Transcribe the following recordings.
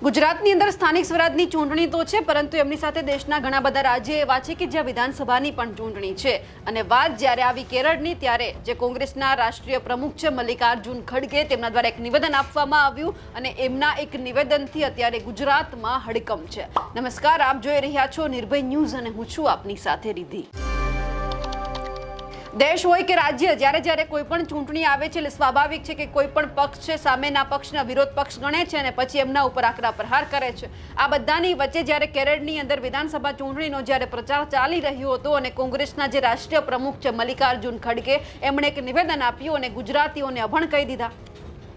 ગુજરાતની અંદર સ્થાનિક સ્વરાજની ચૂંટણી તો છે, પરંતુ એમની સાથે દેશના ઘણા બધા રાજ્યો એવા છે કે જ્યાં વિધાનસભાની પણ ચૂંટણી છે। અને વાત જ્યારે આવી કેરળની, ત્યારે જે કોંગ્રેસના રાષ્ટ્રીય પ્રમુખ છે મલ્લિકાર્જુન ખડગે, તેમના દ્વારા એક નિવેદન આપવામાં આવ્યું અને એમના એક નિવેદનથી અત્યારે ગુજરાતમાં હડકંપ છે। નમસ્કાર, આપ જોઈ રહ્યા છો નિર્ભય ન્યૂઝ અને હું છું આપની સાથે રિદ્ધિ। દેશ હોય કે રાજ્ય, જ્યારે જ્યારે કોઈ પણ ચૂંટણી આવે છે એટલે સ્વાભાવિક છે કે કોઈ પણ પક્ષ છે સામેના પક્ષના વિરોધ પક્ષ ગણે છે અને પછી એમના ઉપર આકરા પ્રહાર કરે છે। આ બધાની વચ્ચે જ્યારે કેરળની અંદર વિધાનસભા ચૂંટણીનો જ્યારે પ્રચાર ચાલી રહ્યો હતો અને કોંગ્રેસના જે રાષ્ટ્રીય પ્રમુખ છે મલ્લિકાર્જુન ખડગે, એમણે એક નિવેદન આપ્યું અને ગુજરાતીઓને અભણ કહી દીધા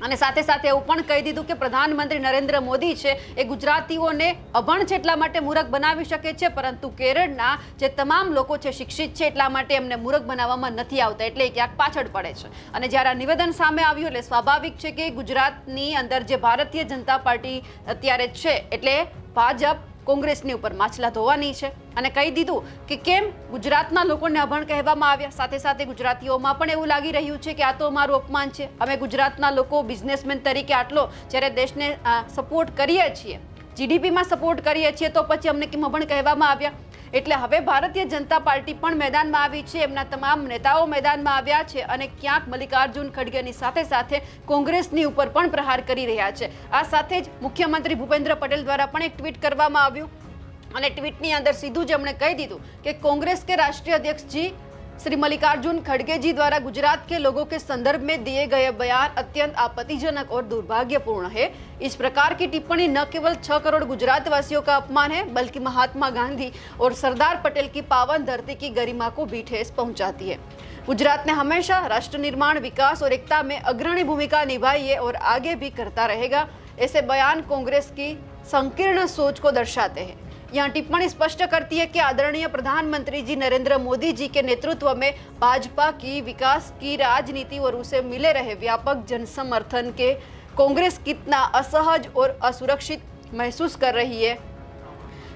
અને સાથે સાથે એવું પણ કહી દીધું કે પ્રધાનમંત્રી નરેન્દ્ર મોદી છે એ ગુજરાતીઓને અભણ છે એટલા માટે મૂર્ખ બનાવી શકે છે, પરંતુ કેરળના જે તમામ લોકો છે શિક્ષિત છે એટલા માટે એમને મૂર્ખ બનાવવામાં નથી આવતા, એટલે ક્યાંક પાછળ પડે છે। અને જ્યારે આ નિવેદન સામે આવ્યું એટલે સ્વાભાવિક છે કે ગુજરાતની અંદર જે ભારતીય જનતા પાર્ટી અત્યારે છે એટલે ભાજપ કોંગ્રેસની ઉપર માછલા ધોવાની છે અને કહી દીધું કે કેમ ગુજરાતના લોકોને અભણ કહેવામાં આવ્યા। સાથે સાથે ગુજરાતીઓમાં પણ એવું લાગી રહ્યું છે કે આ તો અમારું અપમાન છે, અમે ગુજરાતના લોકો બિઝનેસમેન તરીકે આટલો જ્યારે દેશને સપોર્ટ કરીએ છીએ, જીડીપીમાં સપોર્ટ કરીએ છીએ, તો પછી અમને કેમ અભણ કહેવામાં આવ્યા। એટલે હવે ભારતીય જનતા પાર્ટી પણ મેદાનમાં આવી છે, એમના તમામ નેતાઓ મેદાનમાં આવ્યા છે અને ક્યાંક મલ્લિકાર્જુન ખડગેની સાથે સાથે કોંગ્રેસની ઉપર પણ પ્રહાર કરી રહ્યા છે। આ સાથે જ મુખ્યમંત્રી ભૂપેન્દ્ર પટેલ દ્વારા પણ એક ટ્વીટ કરવામાં આવ્યું અને ટ્વીટની અંદર સીધું જ એમણે કહી દીધું कि कांग्रेस के राष्ट्रीय अध्यक्ष जी श्री मल्लिकार्जुन खड़गे जी द्वारा गुजरात के लोगों के संदर्भ में दिए गए बयान अत्यंत आपत्तिजनक और दुर्भाग्यपूर्ण है। इस प्रकार की टिप्पणी न केवल 6 करोड़ गुजरातवासियों का अपमान है, बल्कि महात्मा गांधी और सरदार पटेल की पावन धरती की गरिमा को भी ठेस पहुंचाती है। गुजरात ने हमेशा राष्ट्र निर्माण, विकास और एकता में अग्रणी भूमिका निभाई है और आगे भी करता रहेगा। ऐसे बयान कांग्रेस की संकीर्ण सोच को दर्शाते हैं। यहाँ टिप्पणी स्पष्ट करती है कि आदरणीय प्रधानमंत्री जी नरेंद्र मोदी जी के नेतृत्व में भाजपा की विकास की राजनीति और उसे मिले रहे व्यापक जन समर्थन के कांग्रेस कितना असहज और असुरक्षित महसूस कर रही है।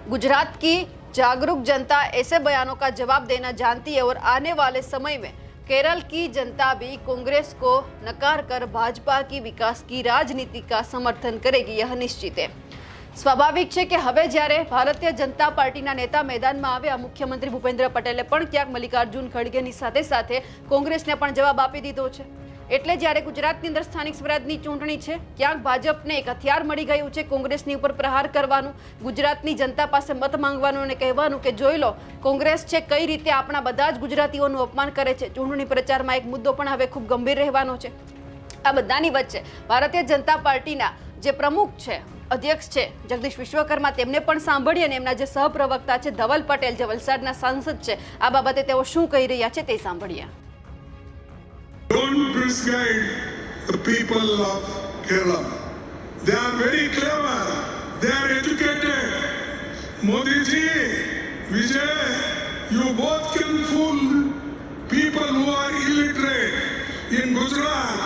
गुजरात की जागरूक जनता ऐसे बयानों का जवाब देना जानती है और आने वाले समय में केरल की जनता भी कांग्रेस को नकार कर भाजपा की विकास की राजनीति का समर्थन करेगी, यह निश्चित है। સ્વાભાવિક છે કે હવે જ્યારે ભારતીય જનતા પાર્ટીના નેતા મેદાનમાં આવ્યા, મુખ્યમંત્રી ભૂપેન્દ્ર પટેલે પણ ક્યાંક મલ્લિકાર્જુન ખડગેની સાથે સાથે કોંગ્રેસને પણ જવાબ આપી દીધો છે। એટલે જ્યારે ગુજરાતની અંદર સ્થાનિક સ્વરાજની ચૂંટણી છે, ક્યાંક ભાજપને એક હથિયાર મળી ગયું છે કોંગ્રેસની ઉપર પ્રહાર કરવાનું, ગુજરાતની જનતા પાસે મત માંગવાનું અને કહેવાનું કે જોઈ લો કોંગ્રેસ છે કઈ રીતે આપણા બધા જ ગુજરાતીઓનું અપમાન કરે છે। ચૂંટણી પ્રચારમાં એક મુદ્દો પણ હવે ખૂબ ગંભીર રહેવાનો છે। આ બધાની વચ્ચે ભારતીય જનતા પાર્ટીના જે પ્રમુખ છે, અધ્યક્ષ છે જગદીશ વિશ્વકર્મા, તેમને પણ સાંભળી અને એમના જે સહપ્રવક્તા છે ધવલ પટેલ, જે વલસાડના સાંસદ છે, આ બાબતે તેઓ શું કહી રહ્યા છે તે સાંભળીએ। Don't misguide the people of Kerala. They are very clever. They are educated. Modi ji, Vijay, you both can fool people who are illiterate in Gujarat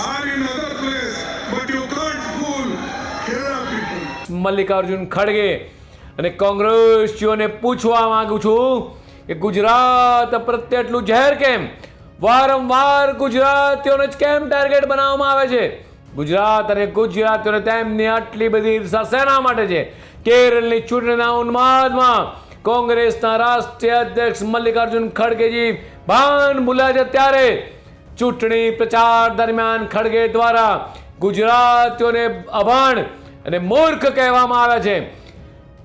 or in other place, but you can't fool Kerala people. Mallikarjun ખડગે અને કોંગ્રેસીઓને પૂછવા માંગુ છું કે ગુજરાત પ્રત્યે એટલું ઝેર કેમ? વારંવાર ગુજરાતીઓને જ કેમ ટાર્ગેટ બનાવવામાં આવે છે? ગુજરાત અને ગુજરાતીઓને તેમની આટલી બધી ઈર્ષા શેના માટે છે? કેરળની ચૂંટણીના ઉન્માદમાં કોંગ્રેસના રાષ્ટ્રીય અધ્યક્ષ મલ્લિકાર્જુન ખડગેજી ભાન ભૂલ્યા છે, ત્યારે ચૂંટણી પ્રચાર દરમિયાન ખડગે દ્વારા ગુજરાતીઓને અભણ અને મૂર્ખ કહેવામાં આવ્યા છે।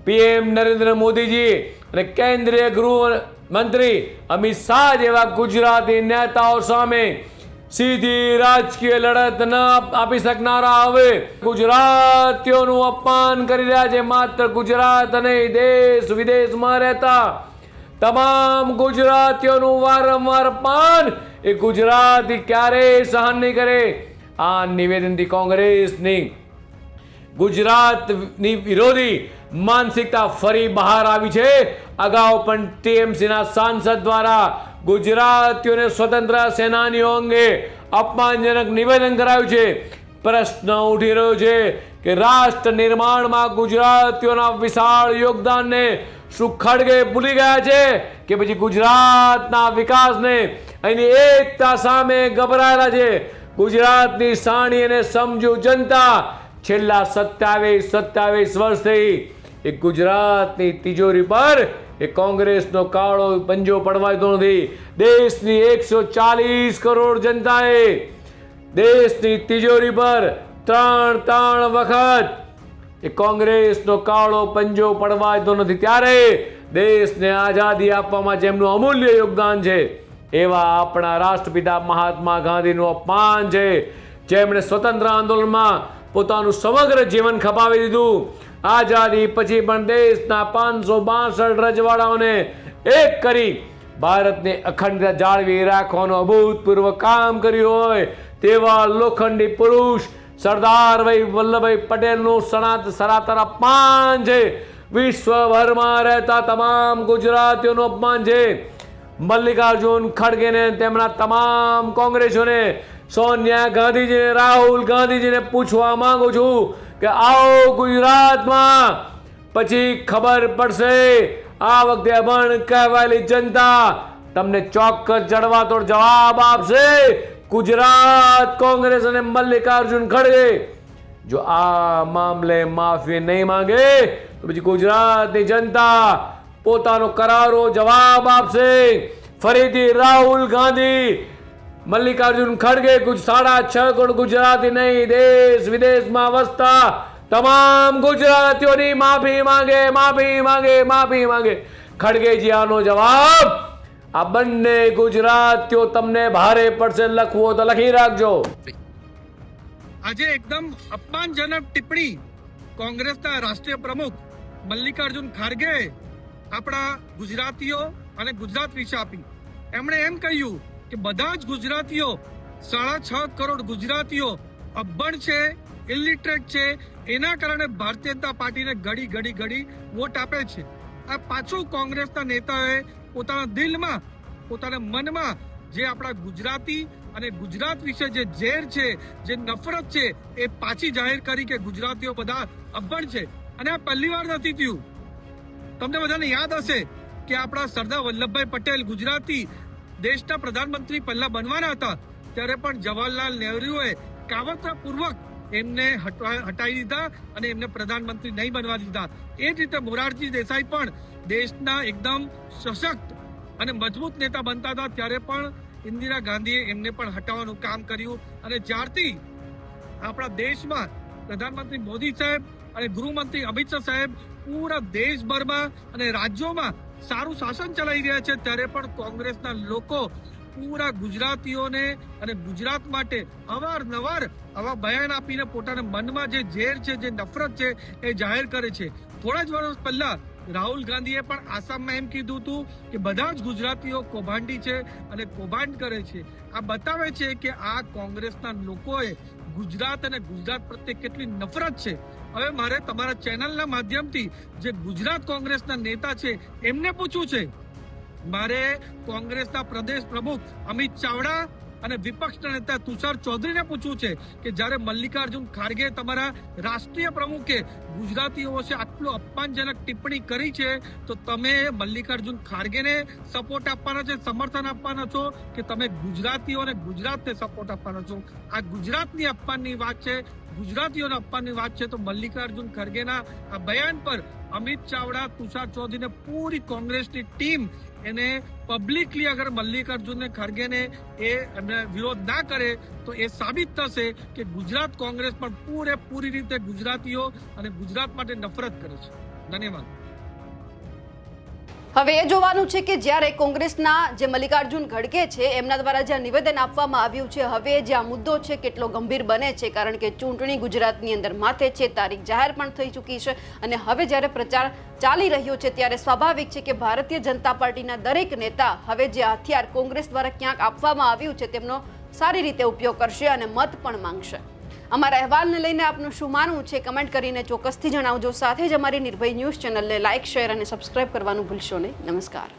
પીએમ નરેન્દ્ર મોદીજી અને કેન્દ્રીય ગૃહ મંત્રી અમિત શાહ જેવા ગુજરાતી નેતાઓ સામે સીધી રાજકીય લડત ન આપી શકનારા હવે ગુજરાતીઓનું અપમાન કરી રહ્યા છે। માત્ર ગુજરાત નહીં, દેશ વિદેશમાં રહેતા તમામ ગુજરાતીઓનું વારંવાર અપમાન એ ગુજરાતી ક્યારેય સહન નહીં કરે। આ નિવેદનથી કોંગ્રેસની ગુજરાતની વિરોધી માનસિકતા ફરી બહાર આવી છે। અગાઉ પણ ટીએમસીના સાંસદ દ્વારા ગુજરાતીઓને સ્વતંત્ર સેનાનીઓ અંગે અપમાનજનક નિવેદન કરાયું છે। પ્રશ્ન ઉઠી રહ્યો છે કે રાષ્ટ્ર નિર્માણમાં ગુજરાતીઓના વિશાળ યોગદાનને શું ખડગે ભૂલી ગયા છે કે પછી ગુજરાતના વિકાસને, અહીંની એકતા સામે ગભરાયેલા છે? ગુજરાતની સાણી અને સમજુ જનતા છેલ્લા 27 વર્ષથી એ ગુજરાતની તિજોરી પર એ કોંગ્રેસનો કાળો પંજો પડવાતો નથી. દેશની 140 કરોડ જનતાએ દેશની તિજોરી પર ત્રણ વખત એ કોંગ્રેસનો કાળો પંજો પડવાતો નથી. ત્યારે દેશને આઝાદી આપવામાં જેમનું અમૂલ્ય યોગદાન છે એવા આપણા રાષ્ટ્રપિતા મહાત્મા ગાંધીનું અપમાન છે, જેમણે સ્વતંત્ર આંદોલનમાં પોતાનું સમગ્ર જીવન ખપાવી દીધું. આઝાદી પછી પણ દેશના 562 રજવાડાઓને એક કરી ભારતને અખંડતા જાળવી રાખવાનું અભૂતપૂર્વ કામ કર્યું હોય તેવા લોખંડી પુરુષ સરદાર વલ્લભભાઈ પટેલનું સનાતન અપમાન છે. વિશ્વભરમાં રહેતા તમામ ગુજરાતીઓનું અપમાન છે. મલ્લિકાર્જુન ખડગેને તેમના તમામ કોંગ્રેસીઓને, સોનિયા ગાંધીજીને, રાહુલ ગાંધીજીને પૂછવા માંગુ છું કે આવો ગુજરાતમાં, પછી ખબર પડશે. આ વખતે અભણ કહેવાયેલી જનતા તમને ચોક્કસ જડવાતોડ જવાબ આપશે. ગુજરાત કોંગ્રેસ અને મલ્લિકાર્જુન ખડગે જો આ મામલે માફી નહીં માંગે તો પછી ગુજરાતની જનતા પોતાનો કરારો જવાબ આપશે. ફરીથી રાહુલ ગાંધી, મલ્લિકાર્જુન ખડગે 6.5 કરોડ ગુજરાતી નહીં, દેશ વિદેશમાં વસતા તમામ ગુજરાતીઓની માફી માંગે. ખડગેજી આનો જવાબ આ બંને ગુજરાતીઓ તમને ભારે પડશે. લખવો તો લખી રાખજો. આજે એકદમ અપમાનજનક ટિપ્પણી કોંગ્રેસના રાષ્ટ્રીય પ્રમુખ મલ્લિકાર્જુન ખડગે આપણા ગુજરાતીઓ અને ગુજરાત વિશે આપી. એમણે એમ કહ્યું કે બધા જ ગુજરાતીઓ 6.5 કરોડ ગુજરાતીઓ અભણ છે, ઇલિટરેટ છે, એના કારણે ભારતીય જનતા પાર્ટીને ઘડી વોટ આપે છે. આ પાછું કોંગ્રેસના નેતાઓએ પોતાના દિલમાં, પોતાના મનમાં જે આપણા ગુજરાતી અને ગુજરાત વિશે જે ઝેર છે, જે નફરત છે, એ પાછી જાહેર કરી કે ગુજરાતીઓ બધા અભણ છે. અને આ પહેલી વાર નથી થયું. તમને બધાને યાદ હશે કે આપણા સરદાર વલ્લભભાઈ પટેલ ગુજરાતી દેશના પ્રધાનમંત્રી પહેલા બનવાના હતા ત્યારે પણ જવાહરલાલ નહેરુએ કાવતરાપૂર્વક એમને હટાવી દીધા અને એમને પ્રધાનમંત્રી નહીં બનવા દીધા. એ જ રીતે મોરારજી દેસાઈ પણ દેશના એકદમ સશક્ત અને મજબૂત નેતા બનતા હતા ત્યારે પણ ઇન્દિરા ગાંધીએ એમને પણ હટાવવાનું કામ કર્યું. અને જ્યારથી આપણા દેશમાં પ્રધાનમંત્રી મોદી સાહેબ અને ગૃહમંત્રી અમિત શાહ સાહેબ પૂરા દેશભરમાં અને રાજ્યોમાં સારું શાસન ચલાવી રહ્યા છે ત્યારે પણ કોંગ્રેસના લોકો પૂરા ગુજરાતીઓને અને ગુજરાત માટે અવારનવાર આવા બયાન આપીને પોતાના મનમાં જે ઝેર છે, જે નફરત છે એ જાહેર કરે છે. થોડા જ વર્ષ પહેલા રાહુલ ગાંધીએ પણ આસામમાં એમ કીધું હતું કે બધા જ ગુજરાતીઓ કૌભાંડી છે અને કૌભાંડ કરે છે. આ બતાવે છે કે આ કોંગ્રેસના લોકોએ ગુજરાત અને ગુજરાત પ્રત્યે કેટલી નફરત છે. હવે મારે તમારા ચેનલના માધ્યમથી જે ગુજરાત કોંગ્રેસના નેતા છે એમને પૂછવું છે. મારે કોંગ્રેસના પ્રદેશ પ્રમુખ અમિત ચાવડા અને વિપક્ષના નેતા તુષાર ચૌધરીને પૂછવું છે કે જ્યારે મલ્લિકાર્જુન ખડગે તમારા રાષ્ટ્રીય પ્રમુખે ગુજરાતીઓ વિશે આટલું અપમાનજનક ટિપ્પણી કરી છે તો તમે મલ્લિકાર્જુન ખડગેને સપોર્ટ આપવાના છે, સમર્થન આપવાના છો કે તમે ગુજરાતીઓ અને ગુજરાતને સપોર્ટ આપવાના છો? આ ગુજરાતની અપમાનની વાત છે, ગુજરાતીઓના અપમાનની વાત છે. તો મલ્લિકાર્જુન ખડગેના આ બયાન પર અમિત ચાવડા, તુષાર ચૌધરીને પૂરી કોંગ્રેસની ટીમ એને પબ્લિકલી અગર મલ્લિકાર્જુન ખડગેને એમને વિરોધ ના કરે તો એ સાબિત થશે કે ગુજરાત કોંગ્રેસ પણ પૂરેપૂરી રીતે ગુજરાતીઓ અને ગુજરાત માટે નફરત કરે છે. ધન્યવાદ. હવે એ જોવાનું છે કે જ્યારે કોંગ્રેસના જે મલ્લિકાર્જુન ખડગે છે એમના દ્વારા જે નિવેદન આપવામાં આવ્યું છે, હવે જે આ મુદ્દો છે કેટલો ગંભીર બને છે, કારણ કે ચૂંટણી ગુજરાતની અંદર માથે છે, તારીખ જાહેર પણ થઈ ચૂકી છે અને હવે જ્યારે પ્રચાર ચાલી રહ્યો છે ત્યારે સ્વાભાવિક છે કે ભારતીય જનતા પાર્ટીના દરેક નેતા હવે જે હથિયાર કોંગ્રેસ દ્વારા ક્યાંક આપવામાં આવ્યું છે તેમનો સારી રીતે ઉપયોગ કરશે અને મત પણ માંગશે. અમારા અહેવાલને લઈને આપનું શું માનવું છે કમેન્ટ કરીને ચોક્કસથી જણાવજો. સાથે જ અમારી નિર્ભય ન્યૂઝ ચેનલને લાઇક, શેર અને સબસ્ક્રાઇબ કરવાનું ભૂલશો નહીં. નમસ્કાર.